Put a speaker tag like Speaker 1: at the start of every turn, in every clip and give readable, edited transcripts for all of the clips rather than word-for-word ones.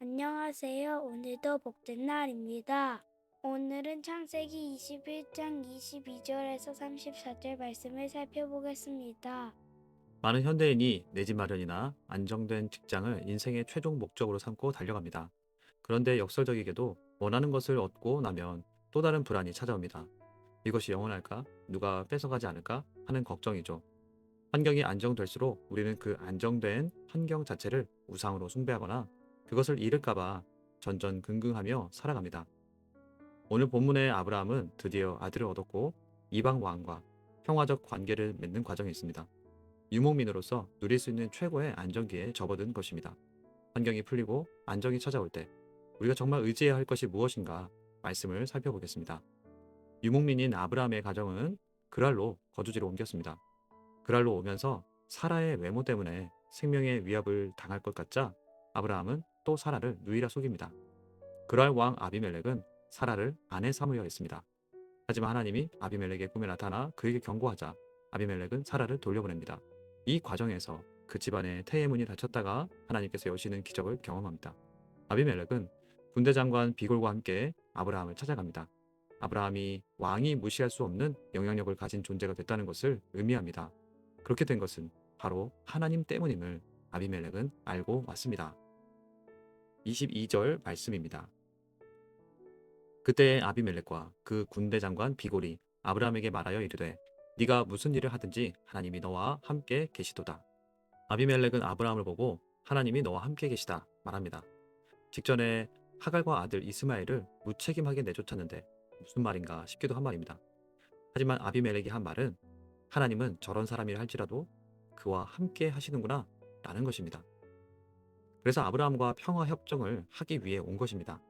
Speaker 1: 안녕하세요. 오늘도 복된 날입니다. 오늘은 창세기 21장 22절에서 34절 말씀을 살펴보겠습니다.
Speaker 2: 많은 현대인이 내 집 마련이나 안정된 직장을 인생의 최종 목적으로 삼고 달려갑니다. 그런데 역설적이게도 원하는 것을 얻고 나면 또 다른 불안이 찾아옵니다. 이것이 영원할까? 누가 뺏어가지 않을까? 하는 걱정이죠. 환경이 안정될수록 우리는 그 안정된 환경 자체를 우상으로 숭배하거나 그것을 잃을까봐 전전긍긍하며 살아갑니다. 오늘 본문의 아브라함은 드디어 아들을 얻었고 이방 왕과 평화적 관계를 맺는 과정이 있습니다. 유목민으로서 누릴 수 있는 최고의 안정기에 접어든 것입니다. 환경이 풀리고 안정이 찾아올 때 우리가 정말 의지해야 할 것이 무엇인가 말씀을 살펴보겠습니다. 유목민인 아브라함의 가정은 그랄로 거주지로 옮겼습니다. 그랄로 오면서 사라의 외모 때문에 생명의 위협을 당할 것 같자 아브라함은 또 사라를 누이라 속입니다. 그랄 왕 아비멜렉은 사라를 아내 삼으려 했습니다. 하지만 하나님이 아비멜렉의 꿈에 나타나 그에게 경고하자 아비멜렉은 사라를 돌려보냅니다. 이 과정에서 그 집안의 태의 문이 닫혔다가 하나님께서 여시는 기적을 경험합니다. 아비멜렉은 군대 장관 비골과 함께 아브라함을 찾아갑니다. 아브라함이 왕이 무시할 수 없는 영향력을 가진 존재가 됐다는 것을 의미합니다. 그렇게 된 것은 바로 하나님 때문임을 아비멜렉은 알고 왔습니다. 22절 말씀입니다. 그때 아비멜렉과 그 군대 장관 비골이 아브라함에게 말하여 이르되 네가 무슨 일을 하든지 하나님이 너와 함께 계시도다. 아비멜렉은 아브라함을 보고 하나님이 너와 함께 계시다 말합니다. 직전에 하갈과 아들 이스마엘을 무책임하게 내쫓았는데 무슨 말인가 싶기도 한 말입니다. 하지만 아비멜렉이 한 말은 하나님은 저런 사람이라 할지라도 그와 함께 하시는구나 라는 것입니다. 그래서 아브라함과 평화 협정을 하기 위해 온 것입니다.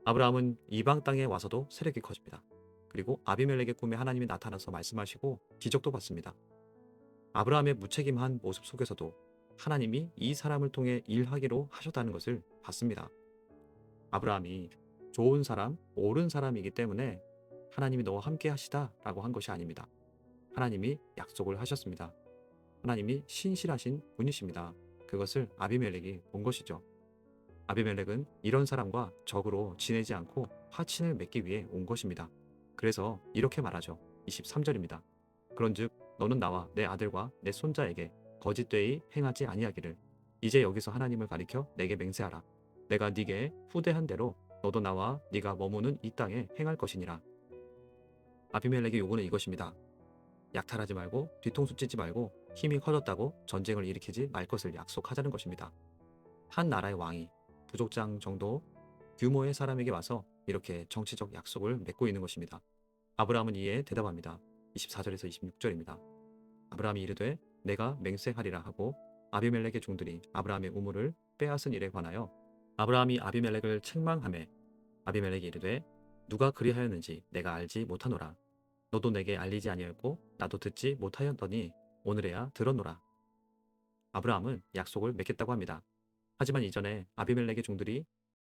Speaker 2: 아브라함은 이방 땅에 와서도 세력이 커집니다. 그리고 아비멜렉의 꿈에 하나님이 나타나서 말씀하시고 기적도 봤습니다. 아브라함의 무책임한 모습 속에서도 하나님이 이 사람을 통해 일하기로 하셨다는 것을 봤습니다. 아브라함이 좋은 사람, 옳은 사람이기 때문에 하나님이 너와 함께 하시다 라고 한 것이 아닙니다. 하나님이 약속을 하셨습니다. 하나님이 신실하신 분이십니다. 그것을 아비멜렉이 본 것이죠. 아비멜렉은 이런 사람과 적으로 지내지 않고 화친을 맺기 위해 온 것입니다. 그래서 이렇게 말하죠. 23절입니다. 그런즉 너는 나와 내 아들과 내 손자에게 거짓되이 행하지 아니하기를 이제 여기서 하나님을 가리켜 내게 맹세하라. 내가 네게 후대한 대로 너도 나와 네가 머무는 이 땅에 행할 것이니라. 아비멜렉의 요구는 이것입니다. 약탈하지 말고 뒤통수 찌지 말고 힘이 커졌다고 전쟁을 일으키지 말 것을 약속하자는 것입니다. 한 나라의 왕이 부족장 정도 규모의 사람에게 와서 이렇게 정치적 약속을 맺고 있는 것입니다. 아브라함은 이에 대답합니다. 24절에서 26절입니다. 아브라함이 이르되 내가 맹세하리라 하고 아비멜렉의 종들이 아브라함의 우물을 빼앗은 일에 관하여 아브라함이 아비멜렉을 책망하매 아비멜렉이 이르되 누가 그리하였는지 내가 알지 못하노라. 너도 내게 알리지 아니하였고 나도 듣지 못하였더니 오늘에야 들었노라. 아브라함은 약속을 맺겠다고 합니다. 하지만 이전에 아비멜렉의 종들이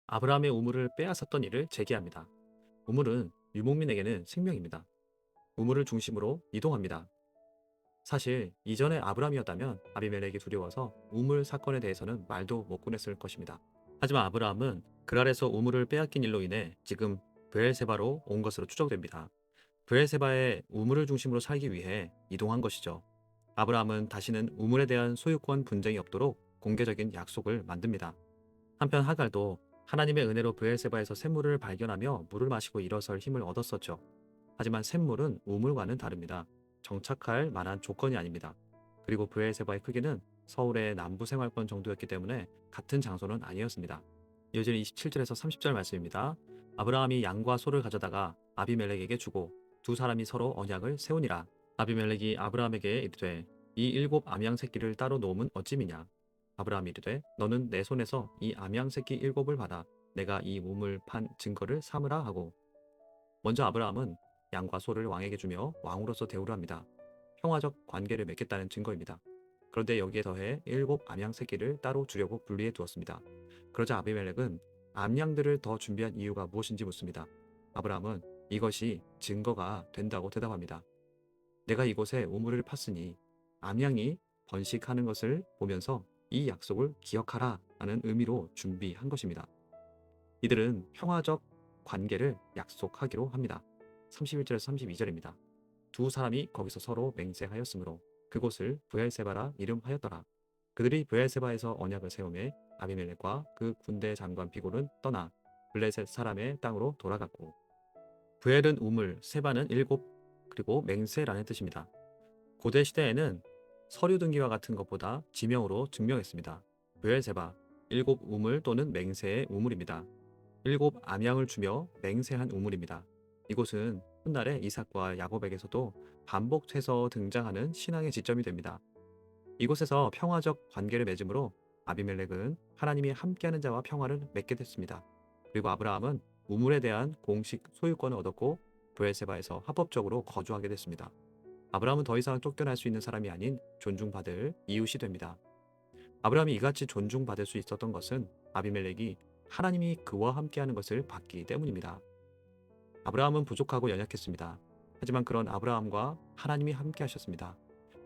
Speaker 2: 아브라함의 우물을 빼앗았던 일을 제기합니다. 우물은 유목민에게는 생명입니다. 우물을 중심으로 이동합니다. 사실 이전에 아브라함이었다면 아비멜렉이 두려워서 우물 사건에 대해서는 말도 못 꺼냈을 것입니다. 하지만 아브라함은 그랄에서 우물을 빼앗긴 일로 인해 지금 브엘세바로 온 것으로 추정됩니다. 브엘세바의 우물을 중심으로 살기 위해 이동한 것이죠. 아브라함은 다시는 우물에 대한 소유권 분쟁이 없도록 공개적인 약속을 만듭니다. 한편 하갈도 하나님의 은혜로 브엘세바에서 샘물을 발견하며 물을 마시고 일어설 힘을 얻었었죠. 하지만 샘물은 우물과는 다릅니다. 정착할 만한 조건이 아닙니다. 그리고 브엘세바의 크기는 서울의 남부 생활권 정도였기 때문에 같은 장소는 아니었습니다. 이어지는 27절에서 30절 말씀입니다. 아브라함이 양과 소를 가져다가 아비멜렉에게 주고 두 사람이 서로 언약을 세우니라. 아비멜렉이 아브라함에게 이르되 이 일곱 암양 새끼를 따로 놓으면 어찌미냐. 아브라함이 이르되 너는 내 손에서 이 암양 새끼 일곱을 받아 내가 이 우물 판 증거를 삼으라 하고 먼저 아브라함은 양과 소를 왕에게 주며 왕으로서 대우를 합니다. 평화적 관계를 맺겠다는 증거입니다. 그런데 여기에 더해 일곱 암양 새끼를 따로 주려고 분리해 두었습니다. 그러자 아비멜렉은 암양들을 더 준비한 이유가 무엇인지 묻습니다. 아브라함은 이것이 증거가 된다고 대답합니다. 내가 이곳에 우물을 팠으니 암양이 번식하는 것을 보면서 이 약속을 기억하라 라는 의미로 준비한 것입니다. 이들은 평화적 관계를 약속하기로 합니다. 31절에서 32절입니다. 두 사람이 거기서 서로 맹세하였으므로 그곳을 브엘세바라 이름하였더라. 그들이 브엘세바에서 언약을 세우매 아비멜렉과 그 군대 장관 비골은 떠나 블레셋 사람의 땅으로 돌아갔고, 브엘은 우물, 세바는 일곱, 그리고 맹세라는 뜻입니다. 고대 시대에는 서류 등기와 같은 것보다 지명으로 증명했습니다. 브엘세바, 일곱 우물 또는 맹세의 우물입니다. 일곱 암양을 주며 맹세한 우물입니다. 이곳은 훗날의 이삭과 야곱에게서도 반복해서 등장하는 신앙의 지점이 됩니다. 이곳에서 평화적 관계를 맺음으로 아비멜렉은 하나님이 함께하는 자와 평화를 맺게 됐습니다. 그리고 아브라함은 우물에 대한 공식 소유권을 얻었고 브엘세바에서 합법적으로 거주하게 됐습니다. 아브라함은 더 이상 쫓겨날 수 있는 사람이 아닌 존중받을 이웃이 됩니다. 아브라함이 이같이 존중받을 수 있었던 것은 아비멜렉이 하나님이 그와 함께하는 것을 봤기 때문입니다. 아브라함은 부족하고 연약했습니다. 하지만 그런 아브라함과 하나님이 함께하셨습니다.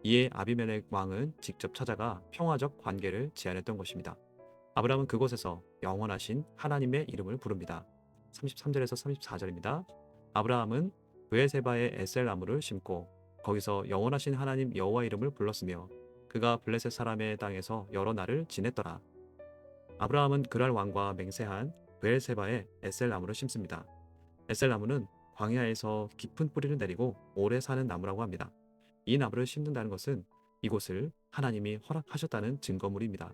Speaker 2: 이에 아비멜렉 왕은 직접 찾아가 평화적 관계를 제안했던 것입니다. 아브라함은 그곳에서 영원하신 하나님의 이름을 부릅니다. 33절에서 34절입니다. 아브라함은 브엘세바에 에셀나무를 심고 거기서 영원하신 하나님 여호와 이름을 불렀으며 그가 블레셋 사람의 땅에서 여러 날을 지냈더라. 아브라함은 그랄 왕과 맹세한 브엘세바에 에셀나무를 심습니다. 에셀나무는 광야에서 깊은 뿌리를 내리고 오래 사는 나무라고 합니다. 이 나무를 심는다는 것은 이곳을 하나님이 허락하셨다는 증거물입니다.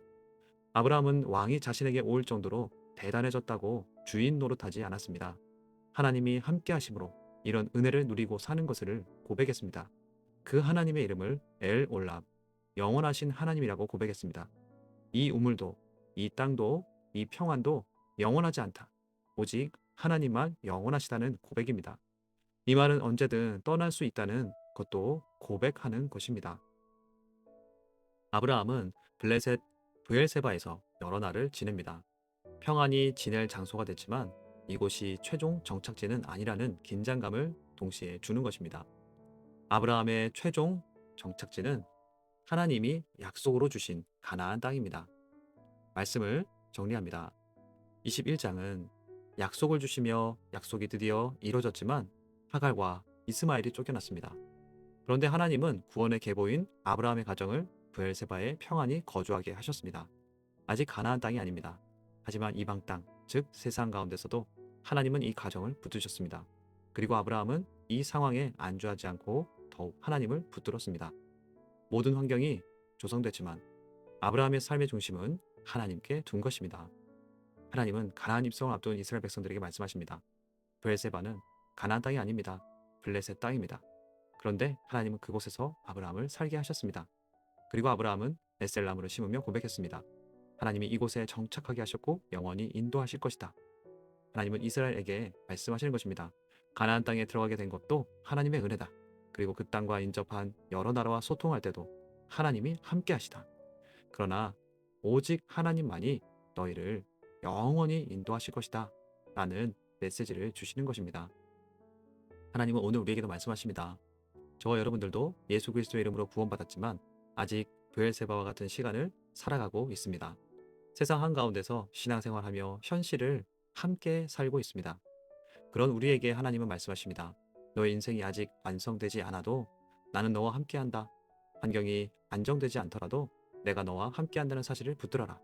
Speaker 2: 아브라함은 왕이 자신에게 올 정도로 대단해졌다고 주인 노릇하지 않았습니다. 하나님이 함께 하심으로 이런 은혜를 누리고 사는 것을 고백했습니다. 그 하나님의 이름을 엘 올람, 영원하신 하나님이라고 고백했습니다. 이 우물도, 이 땅도, 이 평안도 영원하지 않다. 오직 하나님만 영원하시다는 고백입니다. 이 말은 언제든 떠날 수 있다는 것도 고백하는 것입니다. 아브라함은 블레셋 브엘세바에서 여러 날을 지냅니다. 평안히 지낼 장소가 됐지만 이곳이 최종 정착지는 아니라는 긴장감을 동시에 주는 것입니다. 아브라함의 최종 정착지는 하나님이 약속으로 주신 가나안 땅입니다. 말씀을 정리합니다. 21장은 약속을 주시며 약속이 드디어 이루어졌지만 하갈과 이스마엘이 쫓겨났습니다. 그런데 하나님은 구원의 계보인 아브라함의 가정을 브엘세바에 평안히 거주하게 하셨습니다. 아직 가나안 땅이 아닙니다. 하지만 이방 땅, 즉 세상 가운데서도 하나님은 이 가정을 붙드셨습니다. 그리고 아브라함은 이 상황에 안주하지 않고 더욱 하나님을 붙들었습니다. 모든 환경이 조성됐지만 아브라함의 삶의 중심은 하나님께 둔 것입니다. 하나님은 가나안 입성을 앞둔 이스라엘 백성들에게 말씀하십니다. 브엘세바는 가나안 땅이 아닙니다. 블레셋 땅입니다. 그런데 하나님은 그곳에서 아브라함을 살게 하셨습니다. 그리고 아브라함은 에셀나무를 심으며 고백했습니다. 하나님이 이곳에 정착하게 하셨고 영원히 인도하실 것이다. 하나님은 이스라엘에게 말씀하시는 것입니다. 가나안 땅에 들어가게 된 것도 하나님의 은혜다. 그리고 그 땅과 인접한 여러 나라와 소통할 때도 하나님이 함께 하시다. 그러나 오직 하나님만이 너희를 영원히 인도하실 것이다. 라는 메시지를 주시는 것입니다. 하나님은 오늘 우리에게도 말씀하십니다. 저와 여러분들도 예수 그리스도의 이름으로 구원받았지만 아직 브엘세바와 같은 시간을 살아가고 있습니다. 세상 한가운데서 신앙생활하며 현실을 함께 살고 있습니다. 그런 우리에게 하나님은 말씀하십니다. 너의 인생이 아직 완성되지 않아도 나는 너와 함께한다. 환경이 안정되지 않더라도 내가 너와 함께한다는 사실을 붙들어라.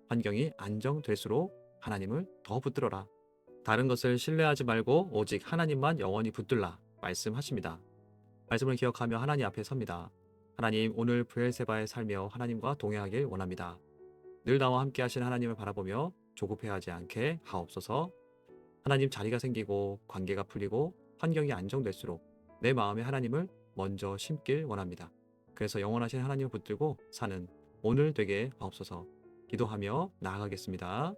Speaker 2: 환경이 안정될수록 하나님을 더 붙들어라. 다른 것을 신뢰하지 말고 오직 하나님만 영원히 붙들라 말씀하십니다. 말씀을 기억하며 하나님 앞에 섭니다. 하나님, 오늘 브엘세바에 살며 하나님과 동행하길 원합니다. 늘 나와 함께 하신 하나님을 바라보며 조급해하지 않게 하옵소서. 하나님, 자리가 생기고 관계가 풀리고 환경이 안정될수록 내 마음에 하나님을 먼저 심길 원합니다. 그래서 영원하신 하나님을 붙들고 사는 오늘 되게 하옵소서. 기도하며 나아가겠습니다.